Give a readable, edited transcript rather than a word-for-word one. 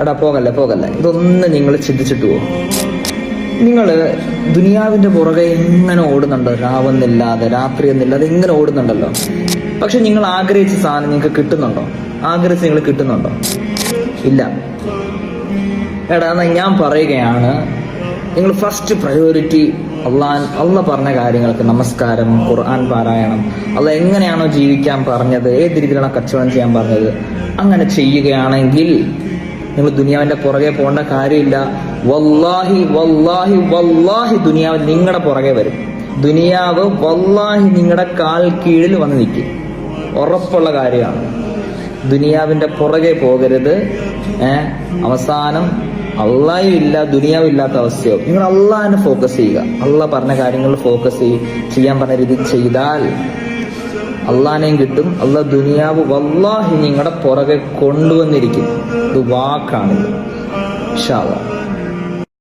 എടാ പോകല്ലേ, ഇതൊന്ന് നിങ്ങൾ ചിന്തിച്ചിട്ട് പോകും. നിങ്ങൾ ദുനിയാവിന്റെ പുറകെ എങ്ങനെ ഓടുന്നുണ്ടോ, രാവെന്നില്ലാതെ രാത്രിയെന്നില്ലാതെ എങ്ങനെ ഓടുന്നുണ്ടല്ലോ. പക്ഷെ നിങ്ങൾ ആഗ്രഹിച്ച സാധനം നിങ്ങൾക്ക് കിട്ടുന്നുണ്ടോ? ആഗ്രഹിച്ച് നിങ്ങൾ കിട്ടുന്നുണ്ടോ? ഇല്ല. എടാ ഞാൻ പറയുകയാണ്, നിങ്ങൾ ഫസ്റ്റ് പ്രയോറിറ്റി അള്ള പറഞ്ഞ കാര്യങ്ങൾക്ക്, നമസ്കാരം, ഖുർആൻ പാരായണം, അള്ള എങ്ങനെയാണോ ജീവിക്കാൻ പറഞ്ഞത്, ഏത് രീതിയിലാണോ കച്ചവടം ചെയ്യാൻ പറഞ്ഞത്, അങ്ങനെ ചെയ്യുകയാണെങ്കിൽ നിങ്ങൾ ദുനിയാവിന്റെ പുറകെ പോകേണ്ട കാര്യമില്ല. വല്ലാഹി വല്ലാഹി വല്ലാഹി ദുനിയാവ് നിങ്ങളുടെ പുറകെ വരും. ദുനിയാവ് വല്ലാഹി നിങ്ങളുടെ കാൽ കീഴിൽ വന്ന് നിൽക്കും. ഉറപ്പുള്ള കാര്യമാണ്. ദുനിയാവിന്റെ പുറകെ പോകരുത്. അവസാനം അള്ളാഹും ഇല്ല, ദുനിയാവും ഇല്ലാത്ത അവസ്ഥയാവും. നിങ്ങൾ അള്ളാഹിനെ ഫോക്കസ് ചെയ്യുക. അള്ളാഹ് പറഞ്ഞ കാര്യങ്ങളിൽ ഫോക്കസ് ചെയ്യാൻ പറഞ്ഞ രീതിയിൽ ചെയ്താൽ അള്ളാഹിനെയും കിട്ടും. അള്ളാഹ് ദുനിയാവ് വല്ലാഹി നിങ്ങളുടെ പുറകെ കൊണ്ടുവന്നിരിക്കും. ഇത് വാക്കാണ്. ഇൻഷാ അല്ലാഹ്.